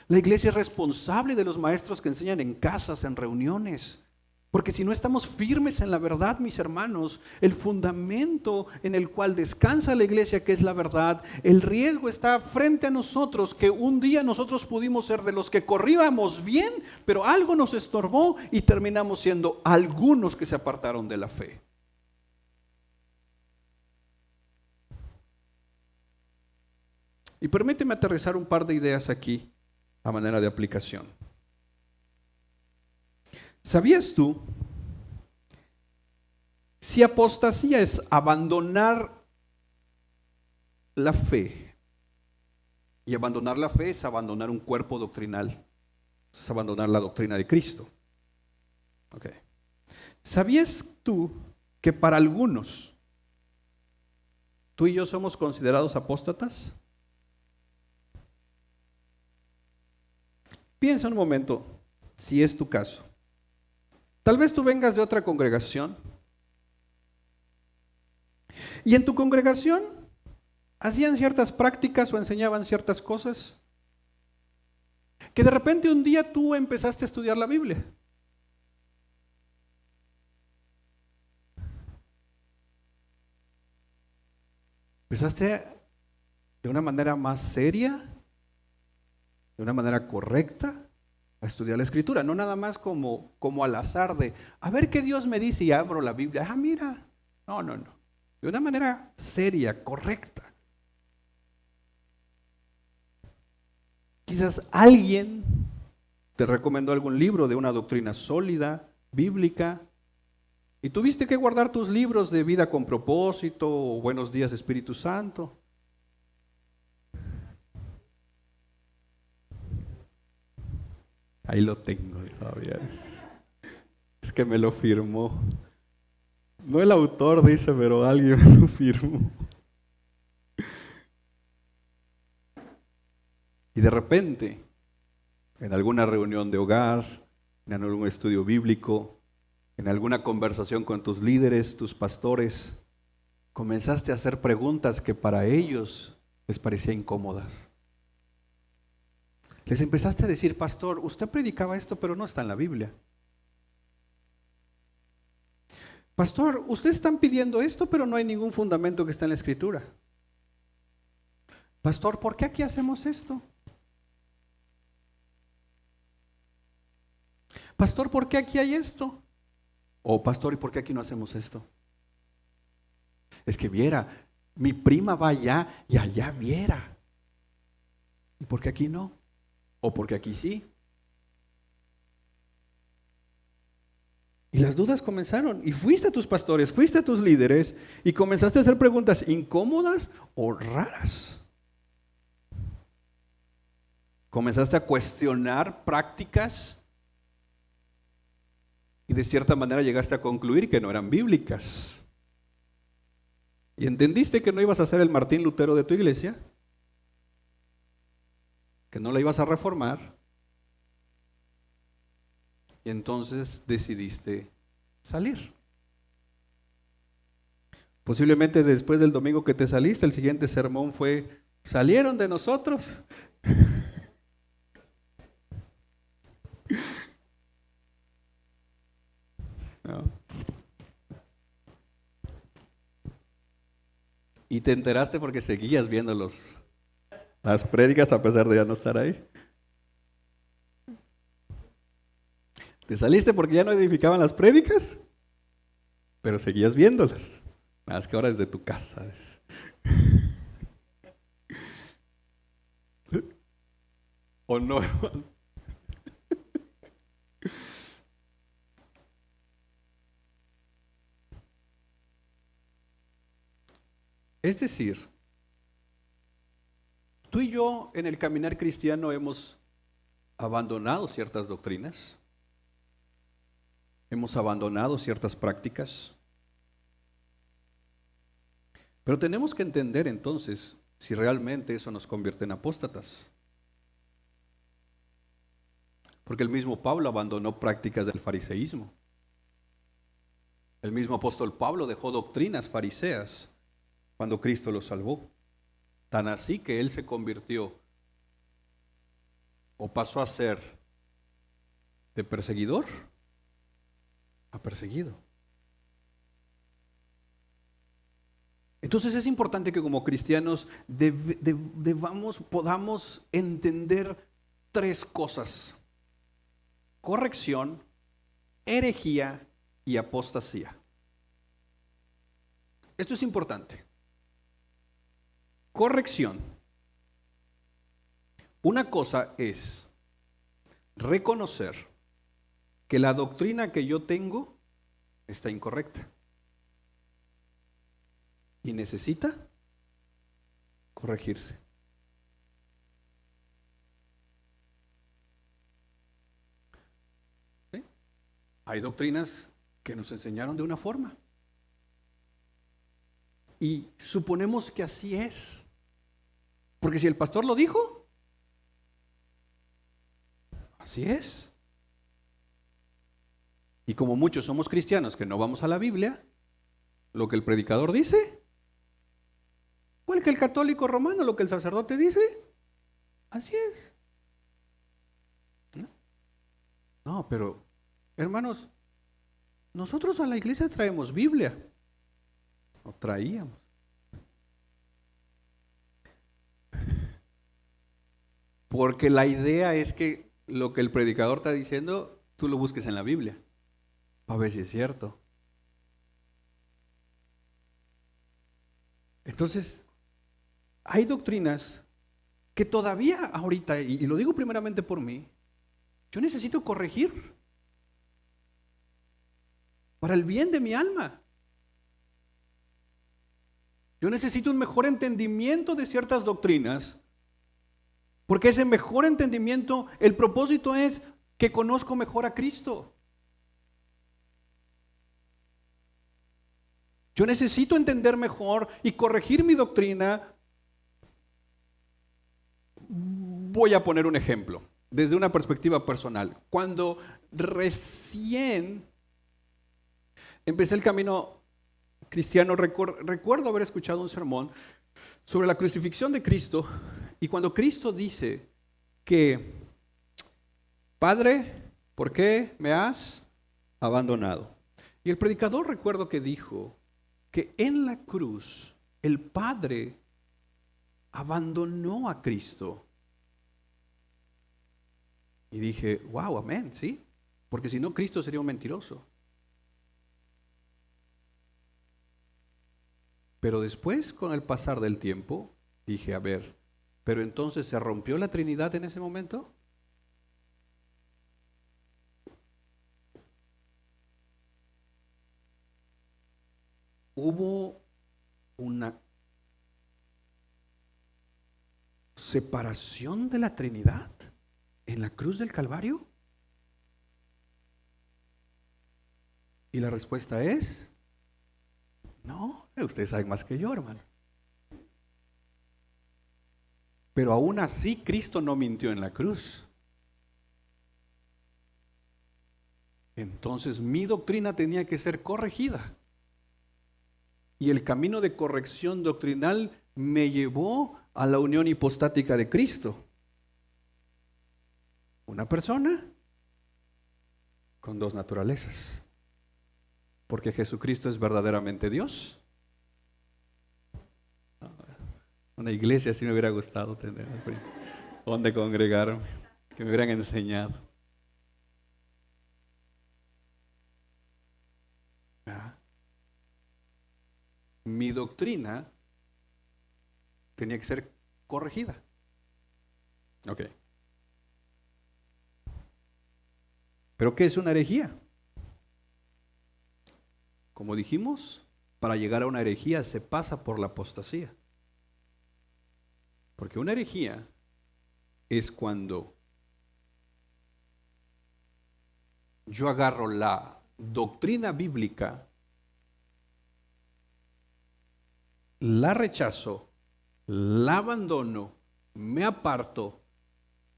La iglesia es responsable de los maestros que enseñan en casas, en reuniones. Porque si no estamos firmes en la verdad, mis hermanos, el fundamento en el cual descansa la iglesia, que es la verdad, el riesgo está frente a nosotros, que un día nosotros pudimos ser de los que corríamos bien, pero algo nos estorbó y terminamos siendo algunos que se apartaron de la fe. Y permíteme aterrizar un par de ideas aquí a manera de aplicación. ¿Sabías tú? Si apostasía es abandonar la fe, y abandonar la fe es abandonar un cuerpo doctrinal, es abandonar la doctrina de Cristo. Okay. ¿Sabías tú que para algunos, tú y yo somos considerados apóstatas? Piensa un momento, si es tu caso. Tal vez tú vengas de otra congregación y en tu congregación hacían ciertas prácticas o enseñaban ciertas cosas que de repente un día tú empezaste a estudiar la Biblia. Empezaste de una manera más seria, de una manera correcta, a estudiar la Escritura, no nada más como al azar de, a ver qué Dios me dice y abro la Biblia. Ah, mira, no, de una manera seria, correcta. Quizás alguien te recomendó algún libro de una doctrina sólida, bíblica, y tuviste que guardar tus libros de vida con propósito o Buenos días Espíritu Santo. Ahí lo tengo, Fabián. Es que me lo firmó. No el autor dice, pero alguien me lo firmó. Y de repente, en alguna reunión de hogar, en algún estudio bíblico, en alguna conversación con tus líderes, tus pastores, comenzaste a hacer preguntas que para ellos les parecían incómodas. Les empezaste a decir, pastor, usted predicaba esto, pero no está en la Biblia. Pastor, ustedes están pidiendo esto, pero no hay ningún fundamento que está en la Escritura. Pastor, ¿por qué aquí hacemos esto? Pastor, ¿por qué aquí hay esto? O pastor, ¿y por qué aquí no hacemos esto? Es que viera, mi prima va allá y allá viera. ¿Y por qué aquí no? ¿O porque aquí sí? Y las dudas comenzaron. Y fuiste a tus pastores, fuiste a tus líderes y comenzaste a hacer preguntas incómodas o raras. Comenzaste a cuestionar prácticas y de cierta manera llegaste a concluir que no eran bíblicas. Y entendiste que no ibas a ser el Martín Lutero de tu iglesia, que no la ibas a reformar, y entonces decidiste salir. Posiblemente después del domingo que te saliste, el siguiente sermón fue, ¿salieron de nosotros? No. Y te enteraste porque seguías viéndolos Las prédicas a pesar de ya no estar ahí. Te saliste porque ya no edificaban las prédicas, pero seguías viéndolas. Nada más que ahora desde tu casa. ¿O no, hermano? Es decir, tú y yo en el caminar cristiano hemos abandonado ciertas doctrinas, hemos abandonado ciertas prácticas, pero tenemos que entender entonces si realmente eso nos convierte en apóstatas. Porque el mismo Pablo abandonó prácticas del fariseísmo. El mismo apóstol Pablo dejó doctrinas fariseas cuando Cristo lo salvó. Tan así que él se convirtió o pasó a ser de perseguidor a perseguido. Entonces es importante que como cristianos podamos entender tres cosas: corrección, herejía y apostasía. Esto es importante. Corrección. Una cosa es reconocer que la doctrina que yo tengo está incorrecta y necesita corregirse. ¿Sí? Hay doctrinas que nos enseñaron de una forma y suponemos que así es, porque si el pastor lo dijo, así es. Y como muchos somos cristianos que no vamos a la Biblia, lo que el predicador dice, igual que el católico romano, lo que el sacerdote dice, así es. No, pero hermanos, nosotros a la iglesia traemos Biblia, o traíamos. Porque la idea es que lo que el predicador está diciendo, tú lo busques en la Biblia, a ver si es cierto. Entonces, hay doctrinas que todavía ahorita, y lo digo primeramente por mí, yo necesito corregir para el bien de mi alma. Yo necesito un mejor entendimiento de ciertas doctrinas, porque ese mejor entendimiento, el propósito es que conozco mejor a Cristo. Yo necesito entender mejor y corregir mi doctrina. Voy a poner un ejemplo desde una perspectiva personal. Cuando recién empecé el camino cristiano, recuerdo haber escuchado un sermón sobre la crucifixión de Cristo, y cuando Cristo dice que, Padre, ¿por qué me has abandonado? Y el predicador, recuerdo que dijo que en la cruz el Padre abandonó a Cristo. Y dije, wow, amén, ¿sí? Porque si no, Cristo sería un mentiroso. Pero después, con el pasar del tiempo, dije, a ver, ¿pero entonces se rompió la Trinidad en ese momento? ¿Hubo una separación de la Trinidad en la cruz del Calvario? Y la respuesta es, no, ustedes saben más que yo, hermanos. Pero aún así Cristo no mintió en la cruz. Entonces mi doctrina tenía que ser corregida. Y el camino de corrección doctrinal me llevó a la unión hipostática de Cristo. Una persona con dos naturalezas. Porque Jesucristo es verdaderamente Dios Una iglesia sí me hubiera gustado tener, donde congregarme, que me hubieran enseñado. Mi doctrina tenía que ser corregida. Ok. ¿Pero qué es una herejía? Como dijimos, para llegar a una herejía se pasa por la apostasía. Porque una herejía es cuando yo agarro la doctrina bíblica, la rechazo, la abandono, me aparto,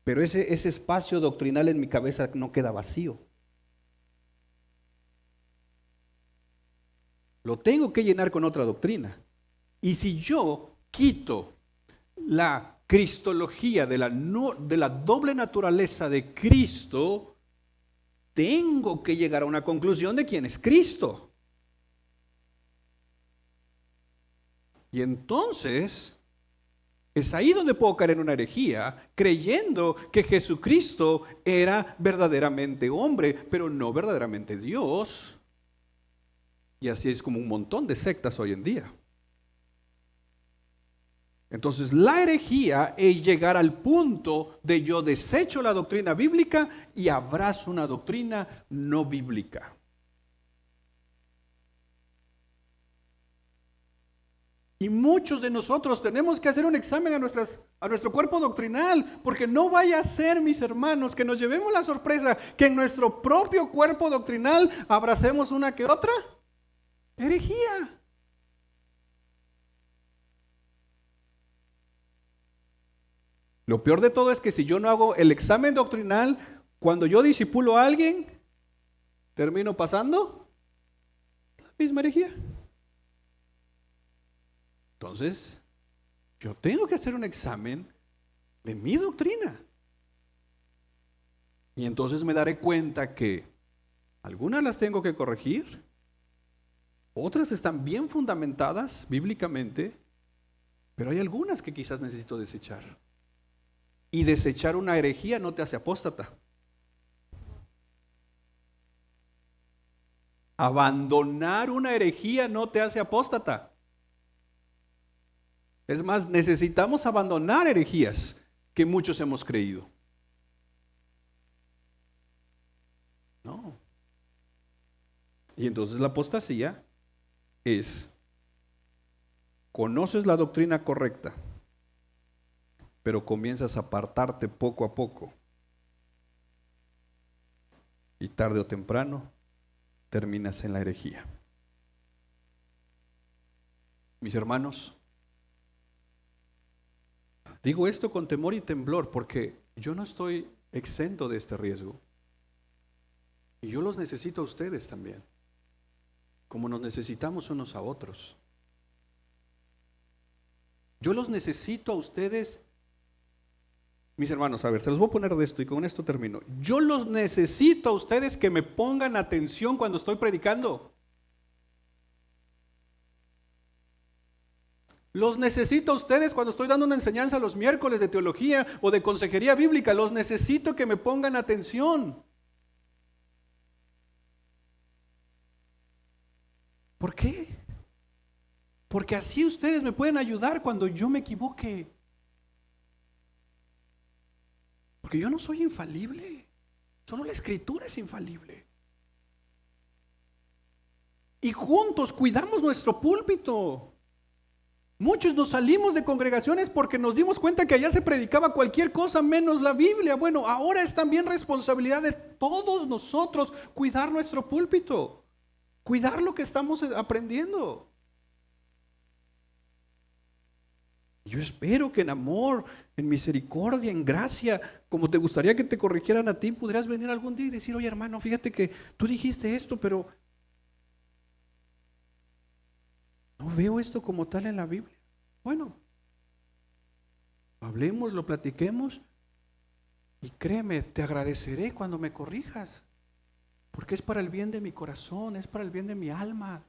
pero ese espacio doctrinal en mi cabeza no queda vacío. Lo tengo que llenar con otra doctrina. Y si yo quito la cristología de la doble naturaleza de Cristo, tengo que llegar a una conclusión de quién es Cristo. Y entonces es ahí donde puedo caer en una herejía, creyendo que Jesucristo era verdaderamente hombre, pero no verdaderamente Dios. Y así es como un montón de sectas hoy en día. Entonces la herejía es llegar al punto de yo desecho la doctrina bíblica y abrazo una doctrina no bíblica. Y muchos de nosotros tenemos que hacer un examen a nuestro cuerpo doctrinal, porque no vaya a ser, mis hermanos, que nos llevemos la sorpresa que en nuestro propio cuerpo doctrinal abracemos una que otra herejía. Lo peor de todo es que si yo no hago el examen doctrinal, cuando yo discipulo a alguien, termino pasando la misma herejía. Entonces, yo tengo que hacer un examen de mi doctrina. Y entonces me daré cuenta que algunas las tengo que corregir, otras están bien fundamentadas bíblicamente, pero hay algunas que quizás necesito desechar. Y desechar una herejía no te hace apóstata. Abandonar una herejía no te hace apóstata. Es más, necesitamos abandonar herejías que muchos hemos creído. No. Y entonces la apostasía es, conoces la doctrina correcta, pero comienzas a apartarte poco a poco. Y tarde o temprano terminas en la herejía. Mis hermanos, digo esto con temor y temblor porque yo no estoy exento de este riesgo. Y yo los necesito a ustedes también, como nos necesitamos unos a otros. Yo los necesito a ustedes. Mis hermanos, a ver, se los voy a poner de esto y con esto termino. Yo los necesito a ustedes que me pongan atención cuando estoy predicando. Los necesito a ustedes cuando estoy dando una enseñanza los miércoles de teología o de consejería bíblica. Los necesito que me pongan atención. ¿Por qué? Porque así ustedes me pueden ayudar cuando yo me equivoque. Porque yo no soy infalible. Solo la Escritura es infalible. Y juntos cuidamos nuestro púlpito. Muchos nos salimos de congregaciones porque nos dimos cuenta que allá se predicaba cualquier cosa menos la Biblia. Bueno, ahora es también responsabilidad de todos nosotros cuidar nuestro púlpito, cuidar lo que estamos aprendiendo. Yo espero que en amor, en misericordia, en gracia, como te gustaría que te corrigieran a ti, pudieras venir algún día y decir, oye hermano, fíjate que tú dijiste esto, pero no veo esto como tal en la Biblia. Bueno, hablemos, lo platiquemos y créeme, te agradeceré cuando me corrijas, porque es para el bien de mi corazón, es para el bien de mi alma.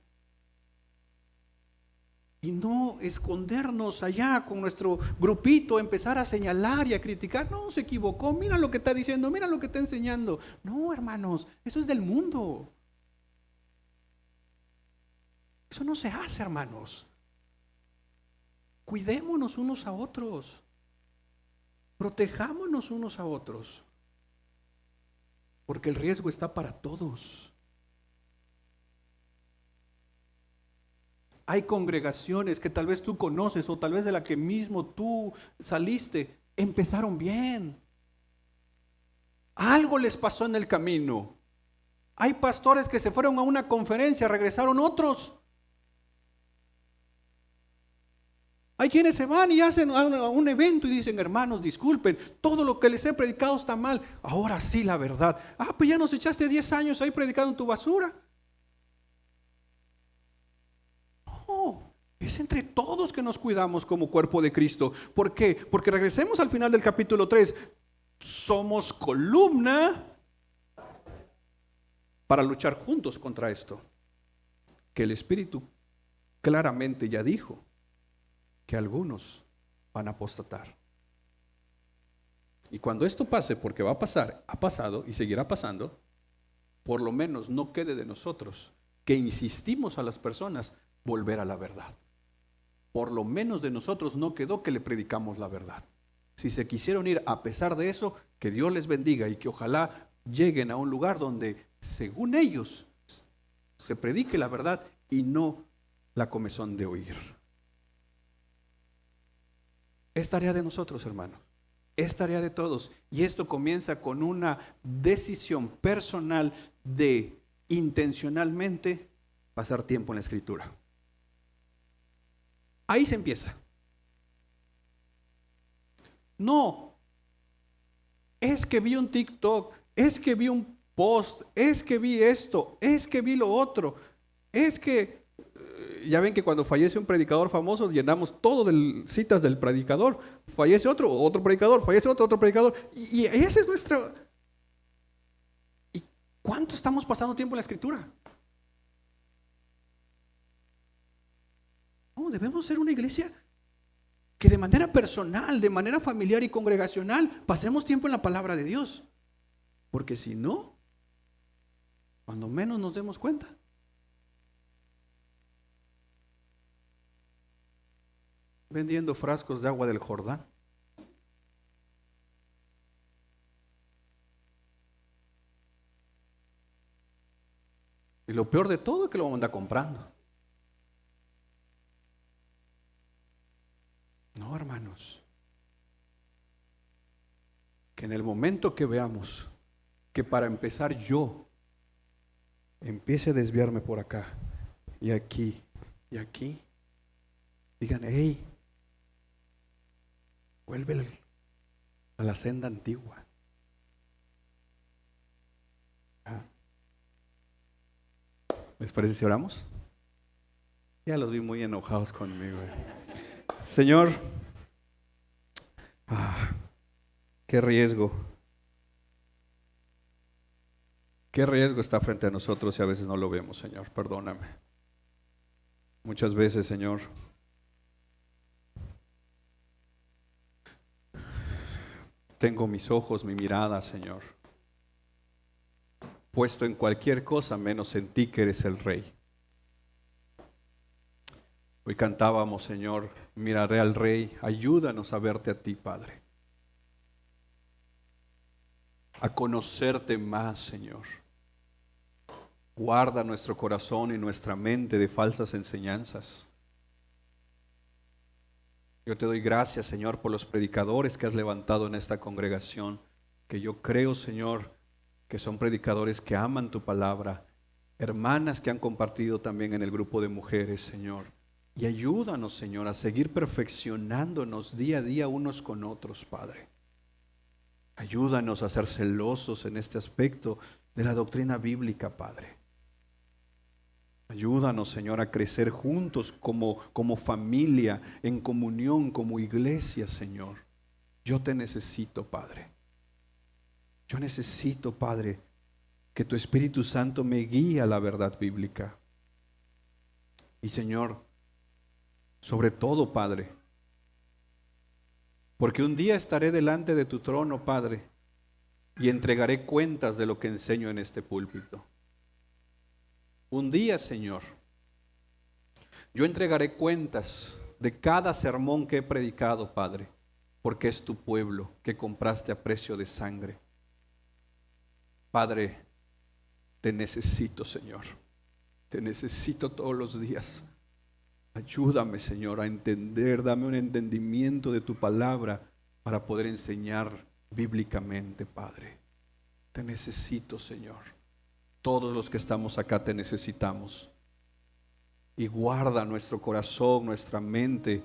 Y no escondernos allá con nuestro grupito, empezar a señalar y a criticar. No, se equivocó, mira lo que está diciendo, mira lo que está enseñando. No, hermanos, eso es del mundo. Eso no se hace, hermanos. Cuidémonos unos a otros. Protejámonos unos a otros. Porque el riesgo está para todos. Hay congregaciones que tal vez tú conoces o tal vez de la que mismo tú saliste, empezaron bien. Algo les pasó en el camino. Hay pastores que se fueron a una conferencia, regresaron otros. Hay quienes se van y hacen a un evento y dicen, hermanos, disculpen, todo lo que les he predicado está mal. Ahora sí la verdad. Pues ya nos echaste 10 años ahí predicando en tu basura. No, es entre todos que nos cuidamos como cuerpo de Cristo. ¿Por qué? Porque regresemos al final del capítulo 3. Somos columna para luchar juntos contra esto. Que el Espíritu claramente ya dijo que algunos van a apostatar. Y cuando esto pase, porque va a pasar, ha pasado y seguirá pasando, por lo menos no quede de nosotros que insistimos a las personas volver a la verdad. Por lo menos de nosotros no quedó que le predicamos la verdad. Si se quisieron ir a pesar de eso, que Dios les bendiga y que ojalá lleguen a un lugar donde, según ellos, se predique la verdad y no la comezón de oír. Es tarea de nosotros, hermanos. Es tarea de todos. Y esto comienza con una decisión personal de intencionalmente pasar tiempo en la Escritura. Ahí se empieza. No, es que vi un TikTok, es que vi un post, es que vi esto, es que vi lo otro, es que, ya ven que cuando fallece un predicador famoso, llenamos todo de citas del predicador, fallece otro predicador, fallece otro predicador, y esa es nuestra... ¿Y cuánto estamos pasando tiempo en la Escritura? No, debemos ser una iglesia que de manera personal, de manera familiar y congregacional, pasemos tiempo en la palabra de Dios. Porque si no, cuando menos nos demos cuenta, vendiendo frascos de agua del Jordán. Y lo peor de todo es que lo vamos a andar comprando. No, hermanos. Que en el momento que veamos que para empezar yo empiece a desviarme por acá y aquí y aquí, digan, hey, vuelve a la senda antigua. ¿Les parece si oramos? Ya los vi muy enojados conmigo. Señor, qué riesgo. Qué riesgo está frente a nosotros y a veces no lo vemos, Señor. Perdóname. Muchas veces, Señor, tengo mis ojos, mi mirada, Señor, puesto en cualquier cosa menos en ti que eres el Rey. Hoy cantábamos, Señor, miraré al Rey, ayúdanos a verte a ti, Padre. A conocerte más, Señor. Guarda nuestro corazón y nuestra mente de falsas enseñanzas. Yo te doy gracias, Señor, por los predicadores que has levantado en esta congregación, que yo creo, Señor, que son predicadores que aman tu palabra, hermanas que han compartido también en el grupo de mujeres, Señor. Y ayúdanos, Señor, a seguir perfeccionándonos día a día unos con otros, Padre. Ayúdanos a ser celosos en este aspecto de la doctrina bíblica, Padre. Ayúdanos, Señor, a crecer juntos como familia, en comunión, como iglesia, Señor. Yo te necesito, Padre. Yo necesito, Padre, que tu Espíritu Santo me guíe a la verdad bíblica. Y, Señor, Sobre todo, Padre, porque un día estaré delante de tu trono, Padre, y entregaré cuentas de lo que enseño en este púlpito. Un día, Señor, yo entregaré cuentas de cada sermón que he predicado, Padre, porque es tu pueblo que compraste a precio de sangre. Padre, te necesito, Señor. Te necesito todos los días. Ayúdame, Señor, a entender, dame un entendimiento de tu palabra para poder enseñar bíblicamente, Padre. Te necesito, Señor. Todos los que estamos acá te necesitamos. Y guarda nuestro corazón, nuestra mente,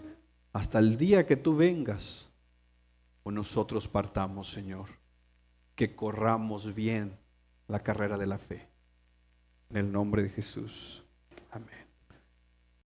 hasta el día que tú vengas o nosotros partamos, Señor. Que corramos bien la carrera de la fe. En el nombre de Jesús. Amén.